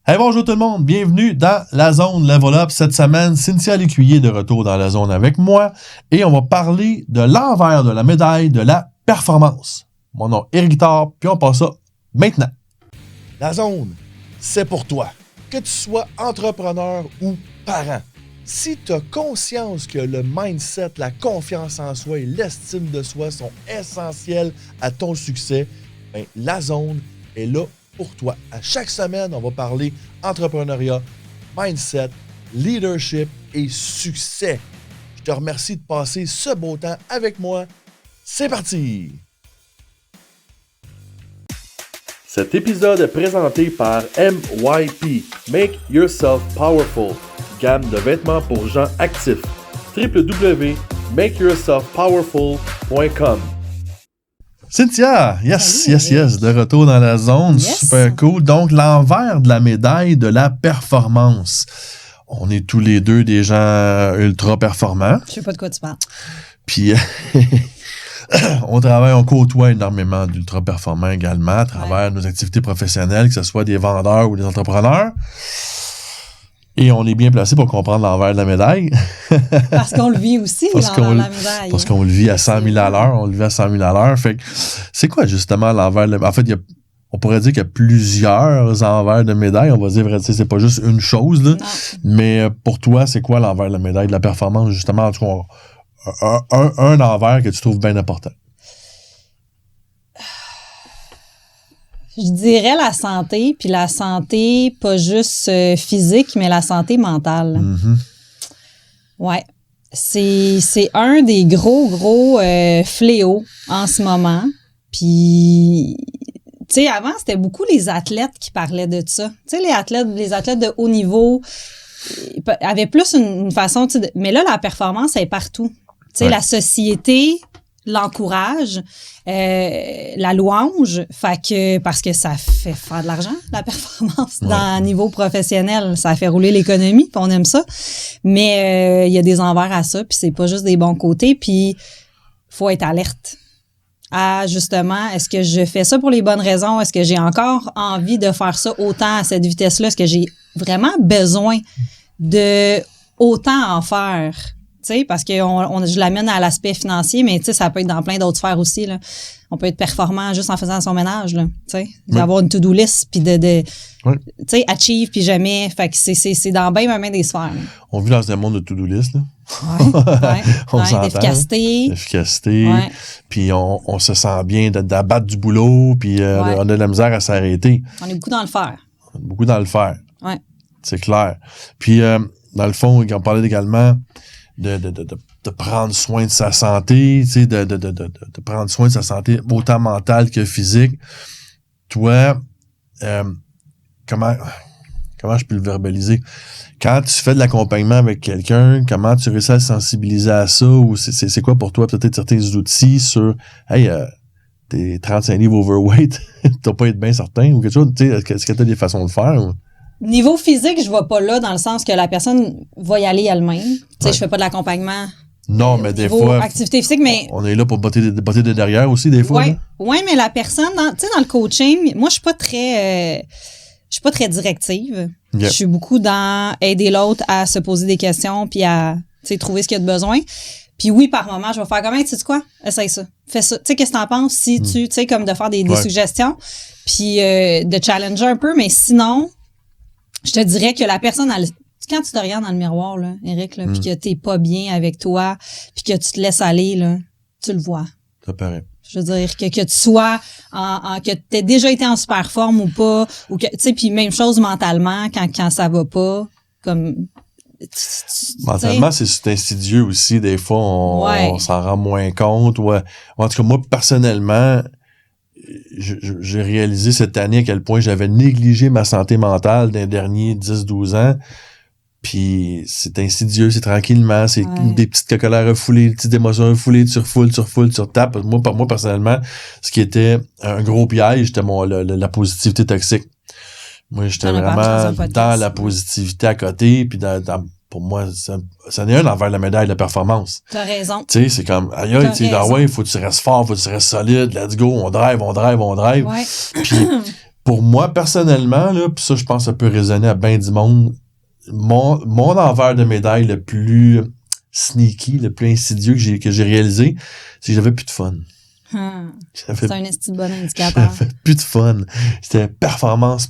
Hey, bonjour tout le monde, bienvenue dans la zone Level Up. Cette semaine, Cynthia Lécuyer de retour dans la zone avec moi et on va parler de l'envers de la médaille de la performance. Mon nom est Éric Guitard, puis on passe ça maintenant. La zone, c'est pour toi. Que tu sois entrepreneur ou parent, si tu as conscience que le mindset, la confiance en soi et l'estime de soi sont essentiels à ton succès, ben, la zone est là pour toi. À chaque semaine, on va parler entrepreneuriat, mindset, leadership et succès. Je te remercie de passer ce beau temps avec moi. C'est parti! Cet épisode est présenté par MYP, Make Yourself Powerful, gamme de vêtements pour gens actifs. www.makeyourselfpowerful.com. Cynthia, yes, de retour dans la zone, super cool. Donc, l'envers de la médaille de la performance. On est tous les deux des gens ultra performants. Je sais pas de quoi tu parles. Puis, on côtoie énormément d'ultra performants également à travers nos activités professionnelles, que ce soit des vendeurs ou des entrepreneurs. Et on est bien placé pour comprendre l'envers de la médaille. Parce qu'on le vit aussi, l'envers de la médaille. Parce qu'on le vit à 100 000 à l'heure. On le vit à 100 000 à l'heure. Fait que, c'est quoi justement l'envers de la médaille? En fait, on pourrait dire qu'il y a plusieurs envers de médaille. On va dire, c'est pas juste une chose, là. Mais pour toi, c'est quoi l'envers de la médaille de la performance, justement? En tout cas, un envers que tu trouves bien important. Je dirais la santé, puis la santé pas juste physique, mais la santé mentale. Mm-hmm. Ouais. C'est un des gros fléaux en ce moment. Puis, tu sais, avant, c'était beaucoup les athlètes qui parlaient de ça. Tu sais, les athlètes de haut niveau avaient plus une façon, mais là, la performance est partout. Tu sais, la société l'encourage, la louange, parce que ça fait faire de l'argent, la performance, dans niveau professionnel. Ça fait rouler l'économie, puis on aime ça. Mais il y a des envers à ça, puis c'est pas juste des bons côtés, puis faut être alerte à, justement, est-ce que je fais ça pour les bonnes raisons? Est-ce que j'ai encore envie de faire ça autant à cette vitesse-là? Est-ce que j'ai vraiment besoin de autant en faire? T'sais, parce que je l'amène à l'aspect financier, mais ça peut être dans plein d'autres sphères aussi, là. On peut être performant juste en faisant son ménage, là. D'avoir une to-do list, puis achieve, puis jamais. Fait que c'est dans bien des sphères. Là. On vit dans un monde de to-do list, là. On s'entend. D'efficacité. Puis on se sent bien d'abattre du boulot, puis on a de la misère à s'arrêter. On est beaucoup dans le faire. Ouais. C'est clair. Puis, dans le fond, on parlait également de prendre soin de sa santé, tu sais, de prendre soin de sa santé autant mentale que physique. Toi, comment je peux le verbaliser? Quand tu fais de l'accompagnement avec quelqu'un, comment tu réussis à le sensibiliser à ça? Ou c'est quoi pour toi peut-être certains outils sur hey, t'es 35 livres overweight, t'as pas être bien certain ou quelque chose? Tu sais, est-ce que t'as des façons de faire? Ou? Niveau physique, je vois pas là, dans le sens que la personne va y aller elle-même. Tu sais, je fais pas de l'accompagnement. Non, mais des fois. Activité physique, mais. On est là pour botter de derrière aussi, des fois. Oui, mais la personne, tu sais, dans le coaching, moi, je suis pas très directive. Yeah. Je suis beaucoup dans aider l'autre à se poser des questions puis à, tu sais, trouver ce qu'il y a de besoin. Puis oui, par moment, je vais faire comme, tu sais quoi? Essaye ça. Fais ça. Tu sais, qu'est-ce que t'en penses si tu sais, comme de faire des suggestions puis de challenger un peu, mais sinon, je te dirais que la personne, quand tu te regardes dans le miroir, là, Éric, là, puis que t'es pas bien avec toi, puis que tu te laisses aller, là, tu le vois. Ça paraît. Je veux dire, que tu sois que t'aies déjà été en super forme ou pas, ou que, tu sais, puis même chose mentalement, quand ça va pas, comme... Mentalement, c'est insidieux aussi. Des fois, on s'en rend moins compte. En tout cas, moi, personnellement... J'ai réalisé cette année à quel point j'avais négligé ma santé mentale dans les derniers 10-12 ans. Puis c'est insidieux, c'est tranquillement, c'est des petites cocolères refoulées, des petites émotions refoulées, tu refoules, tu retapes. Moi, personnellement, ce qui était un gros piège, c'était la positivité toxique. Moi, j'étais vraiment dans la positivité à côté, puis pour moi, ça n'est un envers la médaille de performance. T'as raison. Tu sais, c'est comme, aïe, tu sais, faut que tu restes fort, faut que tu restes solide, let's go, on drive. Ouais. Puis, pour moi, personnellement, là, puis ça, je pense que ça peut résonner à bien du monde, mon envers de médaille le plus sneaky, le plus insidieux que j'ai réalisé, c'est que j'avais plus de fun. C'est un esti de bon indicateur. J'avais plus de fun. C'était performance,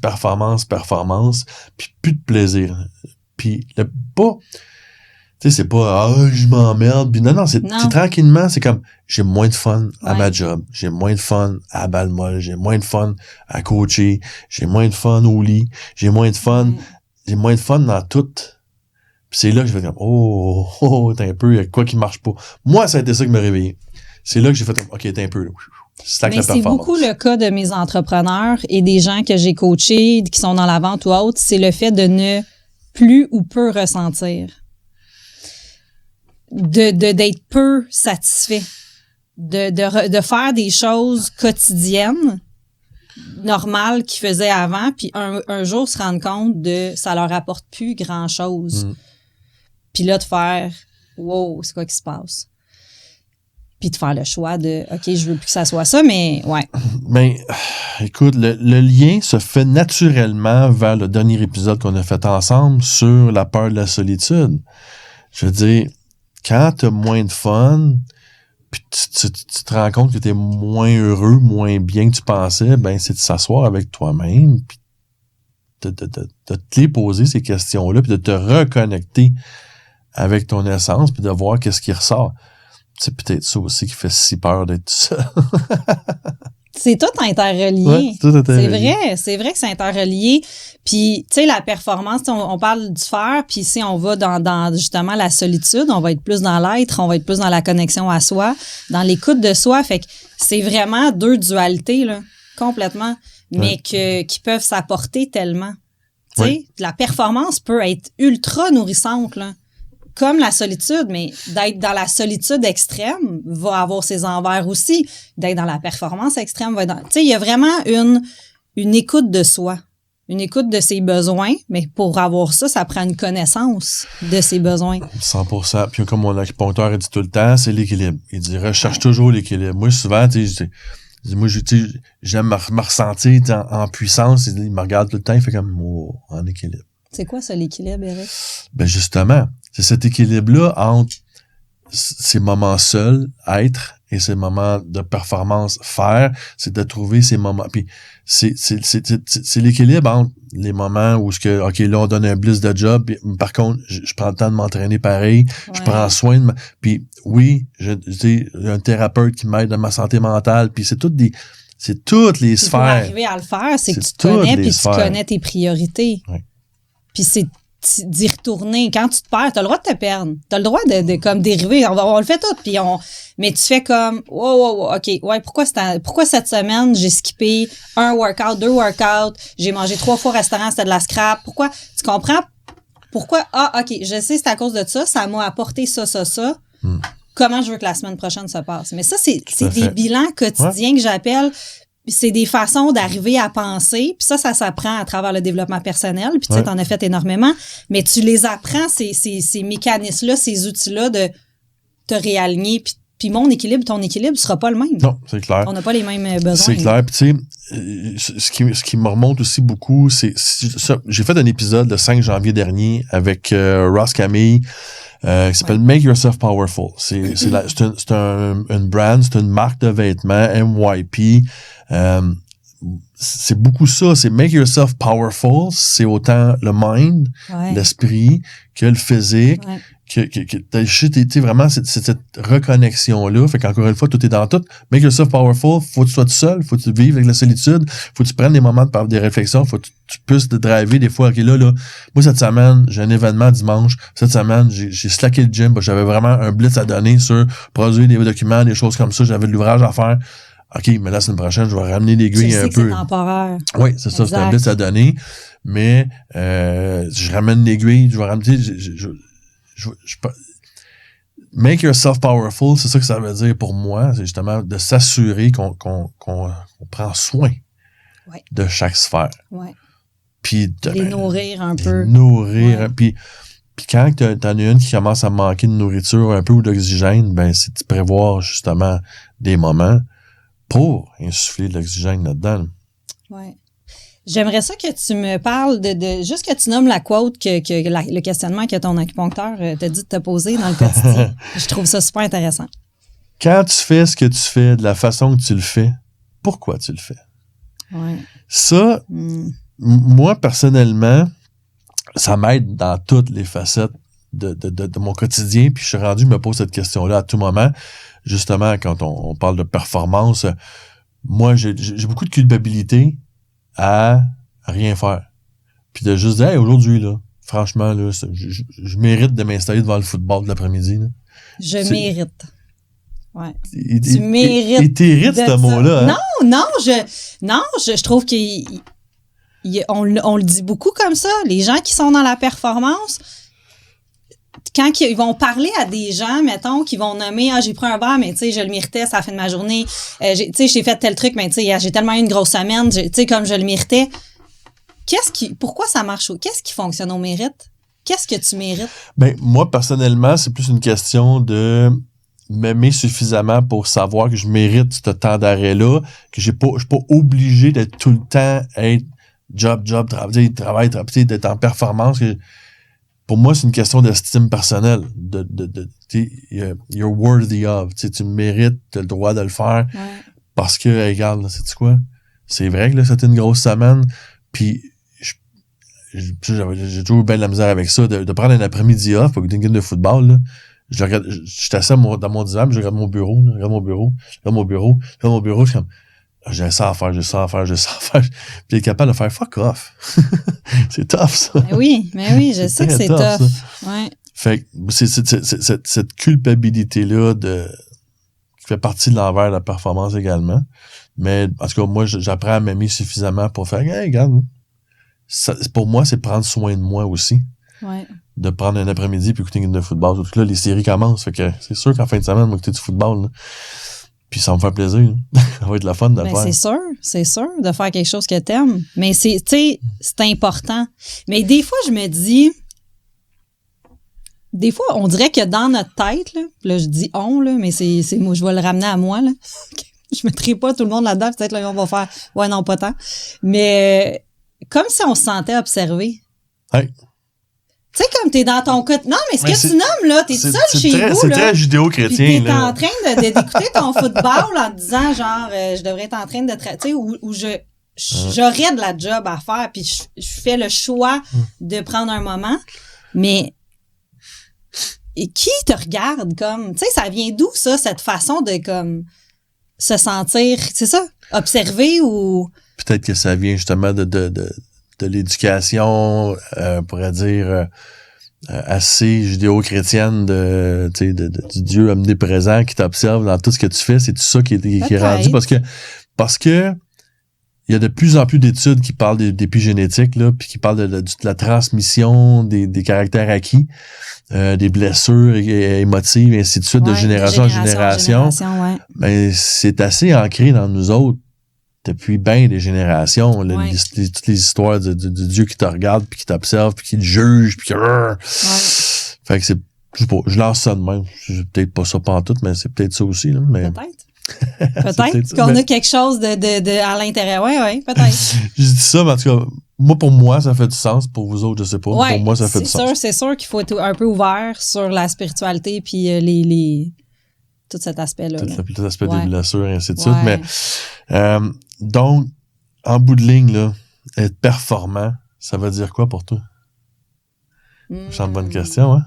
puis plus de plaisir. Puis tu sais, c'est pas je m'emmerde. Puis non, c'est tranquillement, c'est comme j'ai moins de fun à ma job, j'ai moins de fun à balle molle, j'ai moins de fun à coacher, j'ai moins de fun au lit, j'ai moins de fun dans tout. Puis c'est là que je fais comme t'es un peu, il y a quoi qui marche pas. Moi, ça a été ça qui m'a réveillé. C'est là que j'ai fait OK, t'es un peu là. Mais c'est beaucoup le cas de mes entrepreneurs et des gens que j'ai coachés qui sont dans la vente ou autre, c'est le fait de ne plus ou peu ressentir. D'être peu satisfait. De faire des choses quotidiennes, normales qu'ils faisaient avant, puis un jour se rendre compte de ça leur apporte plus grand-chose. Puis là, de faire wow, c'est quoi qui se passe? Puis de faire le choix de OK, je veux plus que ça soit ça, mais ouais. Mais écoute, le lien se fait naturellement vers le dernier épisode qu'on a fait ensemble sur la peur de la solitude. Je veux dire, quand t'as moins de fun, puis tu te rends compte que t'es moins heureux, moins bien que tu pensais, ben c'est de s'asseoir avec toi-même, puis de te les poser ces questions-là, puis de te reconnecter avec ton essence, puis de voir qu'est-ce qui ressort. C'est peut-être ça aussi qui fait si peur d'être tout seul. C'est tout interrelié. Ouais, c'est tout interrelié. C'est vrai que c'est interrelié. Puis, tu sais, la performance, on parle du faire, puis si on va dans justement la solitude, on va être plus dans l'être, on va être plus dans la connexion à soi, dans l'écoute de soi. Fait que c'est vraiment deux dualités, là, complètement, mais qui peuvent s'apporter tellement. Tu sais, la performance peut être ultra nourrissante, là. Comme la solitude, mais d'être dans la solitude extrême va avoir ses envers aussi. D'être dans la performance extrême va être dans... Tu sais, il y a vraiment une écoute de soi, une écoute de ses besoins, mais pour avoir ça, ça prend une connaissance de ses besoins. 100%. Puis comme mon acupuncteur dit tout le temps, c'est l'équilibre. Il dit, recherche toujours l'équilibre. Moi, souvent, tu sais, j'aime me ressentir en puissance. Il me regarde tout le temps, il fait comme, en équilibre. C'est quoi ça, l'équilibre, Eric? Ben justement, c'est cet équilibre-là entre ces moments seuls, être, et ces moments de performance, faire, c'est de trouver ces moments. Puis c'est l'équilibre entre les moments où OK, là, on donne un bliss de job, puis, par contre, je prends le temps de m'entraîner pareil, je prends soin de puis oui, j'ai un thérapeute qui m'aide dans ma santé mentale, puis c'est toutes les sphères. Pour arriver à le faire, c'est que tu te connais, puis tu connais tes priorités. Oui. Puis c'est d'y retourner. Quand tu te perds, t'as le droit de te perdre. T'as le droit de comme dériver. On le fait tout. Puis mais tu fais comme, wow, OK, ouais, pourquoi cette semaine, j'ai skippé un workout, 2 workouts, j'ai mangé 3 fois au restaurant, c'était de la scrap. Pourquoi? Tu comprends? Pourquoi? OK, je sais, c'est à cause de ça m'a apporté ça. Comment je veux que la semaine prochaine se passe? Mais ça, c'est des bilans quotidiens que j'appelle. C'est des façons d'arriver à penser, puis ça s'apprend à travers le développement personnel, puis tu sais, t'en as fait énormément, mais tu les apprends, ces mécanismes-là, ces outils-là, de te réaligner, puis mon équilibre, ton équilibre sera pas le même. Non, c'est clair. On n'a pas les mêmes besoins. C'est clair, puis tu sais, ce qui me remonte aussi beaucoup, c'est ça. J'ai fait un épisode le 5 janvier dernier avec Ross Camille, qui s'appelle Make Yourself Powerful. C'est une brand, c'est une marque de vêtements, MYP. C'est beaucoup ça, c'est Make Yourself Powerful, c'est autant le mind, l'esprit, que le physique, que vraiment cette reconnexion-là. Fait qu'encore une fois, tout est dans tout. Make Yourself Powerful, faut que tu sois tout seul, faut que tu vives avec la solitude, faut que tu prennes des moments des réflexions, faut que tu puisses te driver des fois. OK, là, moi, cette semaine, j'ai un événement dimanche. Cette semaine, j'ai slacké le gym, j'avais vraiment un blitz à donner sur produire des documents, des choses comme ça, j'avais de l'ouvrage à faire. OK, mais la semaine prochaine, je vais ramener l'aiguille un peu. C'est temporaire. Oui, c'est ça, c'est un blitz à donner. Mais je ramène l'aiguille, je vais ramener... Make yourself powerful, c'est ça que ça veut dire pour moi, c'est justement de s'assurer qu'on prend soin de chaque sphère. Ouais. Puis de les nourrir un peu. Nourrir. Puis quand t'en as une qui commence à manquer de nourriture un peu ou d'oxygène, ben c'est de prévoir justement des moments pour insuffler de l'oxygène là-dedans. Ouais. J'aimerais ça que tu me parles de juste que tu nommes la quote le questionnement que ton acupuncteur t'a dit de te poser dans le quotidien. Je trouve ça super intéressant. Quand tu fais ce que tu fais, de la façon que tu le fais, pourquoi tu le fais? Ouais. Ça, moi, personnellement, ça m'aide dans toutes les facettes de mon quotidien, puis je suis rendu, je me pose cette question-là à tout moment. Justement, quand on parle de performance, moi, j'ai beaucoup de culpabilité à rien faire. Puis de juste dire, hey, aujourd'hui, là, franchement, là, je mérite de m'installer devant le football de l'après-midi. Là. Je mérite. Ouais. Tu mérites. Il t'irrite ce mot-là. Hein? Non, je trouve qu'on le dit beaucoup comme ça. Les gens qui sont dans la performance, quand ils vont parler à des gens, mettons, qui vont nommer, j'ai pris un verre, mais tu sais, je le méritais, ça a fait de ma journée. Tu sais, j'ai fait tel truc, mais tu sais, j'ai tellement eu une grosse semaine, tu sais, comme je le méritais. Pourquoi ça marche? Qu'est-ce qui fonctionne au mérite? Qu'est-ce que tu mérites? Ben, moi, personnellement, c'est plus une question de m'aimer suffisamment pour savoir que je mérite ce temps d'arrêt-là, que je suis pas obligé d'être tout le temps être job, travail, d'être en performance. Pour moi, c'est une question d'estime personnelle. You're worthy of. Tu mérites, tu as le droit de le faire. Ouais. Parce que, hey, regarde, là, sais-tu quoi? C'est vrai que là, c'était une grosse semaine. Puis, j'ai toujours bien de la misère avec ça, de prendre un après-midi off pour une game de football, là. Je suis assis dans mon divan, je regarde mon bureau, je suis comme, j'ai ça à faire. Puis être capable de faire fuck off. C'est tough, ça. Mais oui, je sais que c'est tough. Ouais. Fait que c'est cette culpabilité-là qui fait partie de l'envers de la performance également. Mais, en tout cas, moi, j'apprends à m'aimer suffisamment pour faire, hey, regarde, pour moi, c'est prendre soin de moi aussi. Ouais. De prendre un après-midi puis écouter une game de football. Surtout que là, les séries commencent. Fait que c'est sûr qu'en fin de semaine, on va écouter du football. Là. Puis ça va me faire plaisir. Ça va être la fun de le faire. C'est sûr de faire quelque chose que t'aimes. Mais c'est important. Mais des fois, je me dis, on dirait que dans notre tête, là je dis on, là, mais c'est moi, je vais le ramener à moi, là. Je mettrai pas tout le monde là-dedans, peut-être là, on va faire, ouais, non, pas tant. Mais, comme si on se sentait observé. Hey. Tu sais, comme t'es dans ton côté. Non, mais ce que tu nommes, là, t'es seul chez vous, là. C'est très judéo-chrétien, puis t'es en train d'écouter ton football en te disant, genre, je devrais être en train de... Tu sais, où j'aurais de la job à faire, puis je fais le choix de prendre un moment. Mais qui te regarde comme... Tu sais, ça vient d'où, ça, cette façon de, comme, se sentir... C'est ça? Observer ou... Peut-être que ça vient justement de l'éducation, on pourrait dire, assez judéo-chrétienne du Dieu omniprésent qui t'observe dans tout ce que tu fais. C'est tout ça qui est rendu parce que il y a de plus en plus d'études qui parlent d'épigénétique, là, puis qui parlent de la transmission des caractères acquis, des blessures émotives, et ainsi de suite, de génération en génération. Ouais. Ben, c'est assez ancré dans nous autres depuis bien des générations, là, toutes les histoires du Dieu qui te regarde, puis qui t'observe, puis qui te juge, puis fait que je lance ça de même. C'est peut-être pas ça pantoute, mais c'est peut-être ça aussi, là, mais... Peut-être qu'on a quelque chose de à l'intérieur. Oui, peut-être. Je dis ça, mais en tout cas, pour moi, ça fait du sens. Pour vous autres, je sais pas. Ouais, pour moi, ça fait du sens. C'est sûr qu'il faut être un peu ouvert sur la spiritualité puis tout cet aspect-là. Tout l'aspect des blessures et ainsi de suite. Mais donc, en bout de ligne, là, être performant, ça veut dire quoi pour toi? C'est une bonne question, hein?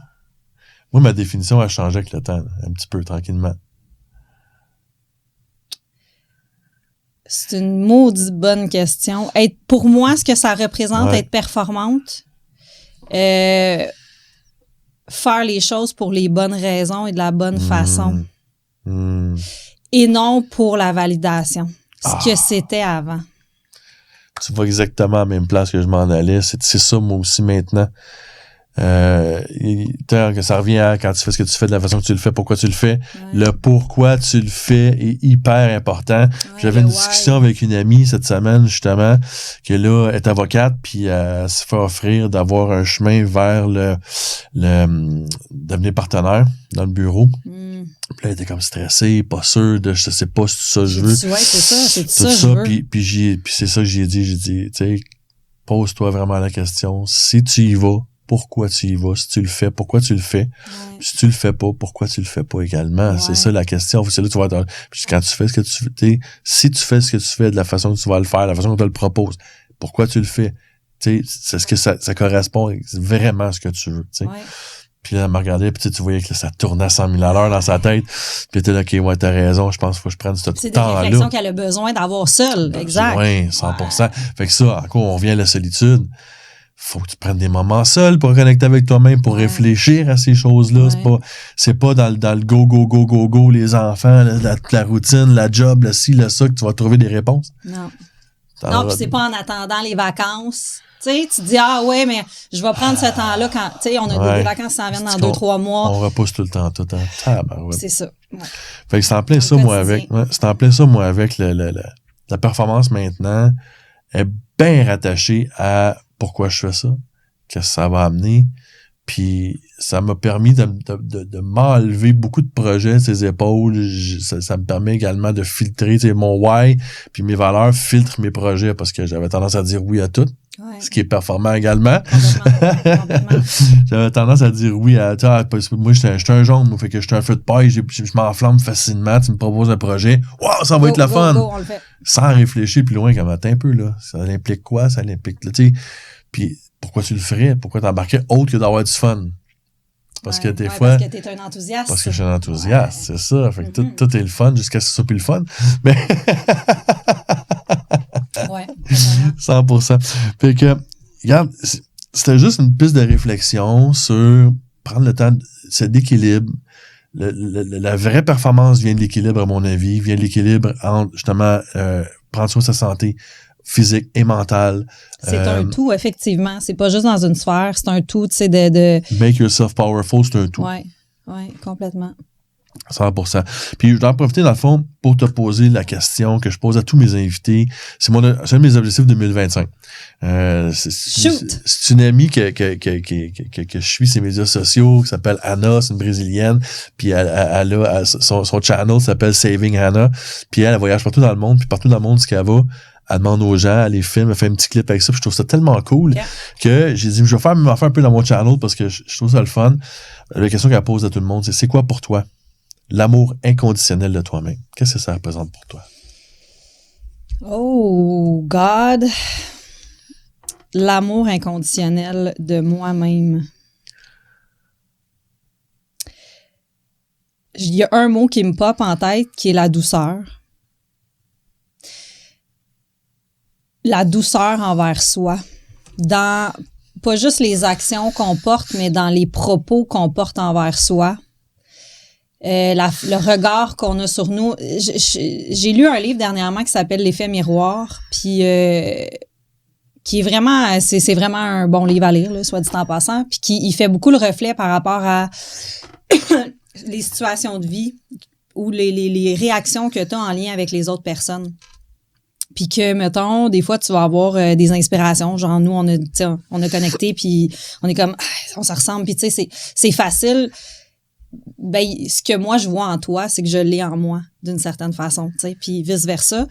Moi, ma définition a changé avec le temps, un petit peu, tranquillement. C'est une maudite bonne question. Pour moi, ce que ça représente, être performante, faire les choses pour les bonnes raisons et de la bonne façon. Et non pour la validation. Ce que c'était avant. Tu vas exactement à la même place que je m'en allais. C'est ça, moi aussi, maintenant. Que ça revient à quand tu fais ce que tu fais, de la façon que tu le fais, pourquoi tu le fais. Le pourquoi tu le fais est hyper important. J'avais une discussion avec une amie cette semaine, justement, qui là est avocate, puis elle se fait offrir d'avoir un chemin vers le devenir partenaire dans le bureau. Puis là, elle était comme stressée, pas sûre de je sais pas si c'est ça que je veux. Ouais, c'est ça, c'est Tout ça, je ça, veux. puis c'est ça que j'ai dit, tu sais, pose-toi vraiment la question. Si tu y vas, pourquoi tu y vas? Si tu le fais, pourquoi tu le fais? Ouais. Si tu le fais pas, pourquoi tu le fais pas également? Ouais. C'est ça la question. C'est là que tu vas être puis quand tu fais ce que tu fais, si tu fais ce que tu fais de la façon que tu vas le faire, de la façon qu'on te le propose, pourquoi tu le fais? Tu sais, c'est ce que ça correspond vraiment à ce que tu veux, tu sais. Ouais. Puis là, elle me regardait, puis tu voyais que ça tournait à 100 000 à l'heure dans sa tête. Puis t'es là, OK, ouais, t'as raison, je pense qu'il faut que je prenne ce C'est des temps-là. réflexions qu'elle a besoin d'avoir seule, exact. Oui, 100%. Fait que ça, encore, on revient à la solitude. Faut que tu prennes des moments seuls pour connecter avec toi-même, pour réfléchir à ces choses-là. C'est pas dans le go, les enfants, la routine, la job, le ci, le ça, que tu vas trouver des réponses. Non. Non, puis c'est pas en attendant les vacances. Tu sais, tu te dis, ah ouais, mais je vais prendre ce temps-là quand, tu sais, on a des vacances qui s'en viennent dans 2-3 mois. On repousse tout le temps. C'est ça. Ouais. Fait que c'est en plein ça, moi, avec, la performance maintenant est bien rattachée à pourquoi je fais ça, qu'est-ce que ça va amener. Puis ça m'a permis de m'enlever beaucoup de projets de ses épaules. Ça me permet également de filtrer, tu sais, mon why, puis mes valeurs filtrent mes projets parce que j'avais tendance à dire oui à tout. Ouais. Ce qui est performant également. Complètement. J'avais tendance à dire oui à parce que moi, j'étais un jaune, moi, fait que j'étais un feu de paille, je m'enflamme facilement, tu me proposes un projet, wow, ça va être la fun! On le fait. Sans réfléchir plus loin, comme attends un peu, là. Ça implique quoi? Ça implique, tu sais. Puis, pourquoi tu le ferais? Pourquoi t'embarquais autre que d'avoir du fun? Parce que des fois. Parce que t'es un enthousiaste. Parce que je suis un enthousiaste, c'est ça. Fait que tout est le fun jusqu'à ce que ce soit plus le fun. Mais. Ouais. 100%. Fait que, regarde, c'était juste une piste de réflexion sur prendre le temps, c'est d'équilibre. La vraie performance vient de l'équilibre, à mon avis, vient de l'équilibre entre, justement, prendre soin de sa santé physique et mentale. C'est un tout, effectivement. C'est pas juste dans une sphère, c'est un tout, tu sais, de... Make yourself powerful, c'est un tout. Ouais, complètement. 100%. Puis je vais en profiter, dans le fond, pour te poser la question que je pose à tous mes invités. C'est un de mes objectifs 2025. C'est une amie que je suis sur les médias sociaux, qui s'appelle Anna, c'est une Brésilienne. Puis elle a son channel s'appelle Saving Anna. Puis elle voyage partout dans le monde. Puis partout dans le monde, ce qu'elle va, elle demande aux gens, elle les filme, elle fait un petit clip avec ça. Puis je trouve ça tellement cool que j'ai dit, je vais faire un peu dans mon channel parce que je trouve ça le fun. La question qu'elle pose à tout le monde, c'est quoi pour toi l'amour inconditionnel de toi-même? Qu'est-ce que ça représente pour toi? Oh, God. L'amour inconditionnel de moi-même. Il y a un mot qui me pop en tête qui est la douceur. La douceur envers soi. Dans pas juste les actions qu'on porte, mais dans les propos qu'on porte envers soi. Le regard qu'on a sur nous. J'ai lu un livre dernièrement qui s'appelle L'effet miroir, puis qui est vraiment, c'est vraiment un bon livre à lire, là, soit dit en passant, puis il fait beaucoup le reflet par rapport à les situations de vie ou les réactions que tu as en lien avec les autres personnes. Puis que, mettons, des fois, tu vas avoir des inspirations, genre nous, on a connecté, puis on est comme, on se ressemble, puis tu sais, c'est facile. Ben, ce que moi je vois en toi, c'est que je l'ai en moi d'une certaine façon, tu sais, puis vice versa.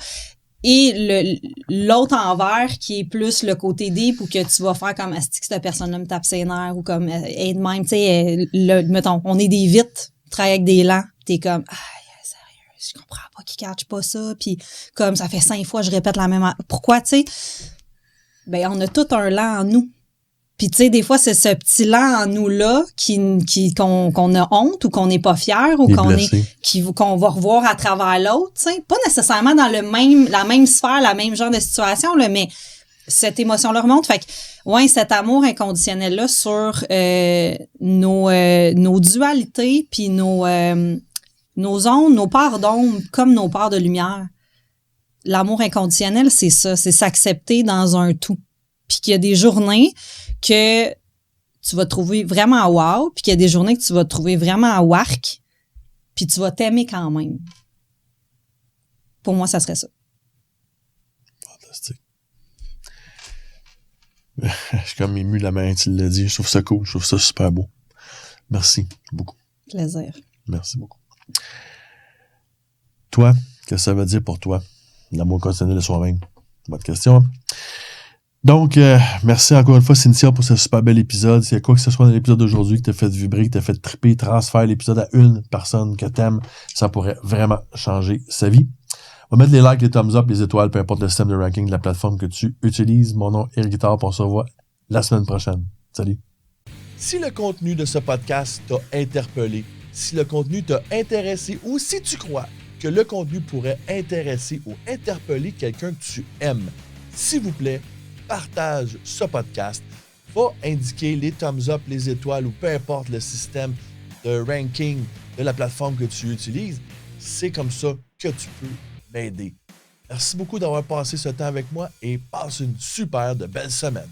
Et l'autre envers qui est plus le côté deep ou que tu vas faire comme asti que cette personne-là me tape ses nerfs ou comme aide même, tu sais, mettons, on est des vites, travaille avec des lents, t'es comme sérieux, je comprends pas qu'ils catchent pas ça, puis comme ça fait 5 fois je répète la même pourquoi, tu sais, ben on a tout un lent en nous. Puis tu sais, des fois, c'est ce petit lent en nous-là qu'on a honte ou qu'on n'est pas fier ou qu'on va revoir à travers l'autre, tu sais. Pas nécessairement dans la même sphère, la même genre de situation, là, mais cette émotion-là remonte. Fait que, ouais, cet amour inconditionnel-là sur nos dualités puis nos ondes, nos parts d'ombre comme nos parts de lumière. L'amour inconditionnel, c'est ça, c'est s'accepter dans un tout. Puis qu'il y a des journées que tu vas trouver vraiment wow, puis qu'il y a des journées que tu vas trouver vraiment wark, puis tu vas t'aimer quand même. Pour moi, ça serait ça. Fantastique. Je suis comme ému la main, tu l'as dit. Je trouve ça cool, je trouve ça super beau. Merci beaucoup. Plaisir. Merci beaucoup. Toi, qu'est-ce que ça veut dire pour toi? L'amour conditionnel de soi-même. Bonne question. Donc, merci encore une fois, Cynthia, pour ce super bel épisode. S'il y a quoi que ce soit dans l'épisode d'aujourd'hui qui t'a fait vibrer, qui t'a fait triper, transfère l'épisode à une personne que t'aimes, ça pourrait vraiment changer sa vie. On va mettre les likes, les thumbs up, les étoiles, peu importe le système de ranking de la plateforme que tu utilises. Mon nom est Eric Guitard, on se revoit la semaine prochaine. Salut! Si le contenu de ce podcast t'a interpellé, si le contenu t'a intéressé ou si tu crois que le contenu pourrait intéresser ou interpeller quelqu'un que tu aimes, s'il vous plaît, partage ce podcast. Va indiquer les thumbs up, les étoiles ou peu importe le système de ranking de la plateforme que tu utilises. C'est comme ça que tu peux m'aider. Merci beaucoup d'avoir passé ce temps avec moi et passe une super de belle semaine.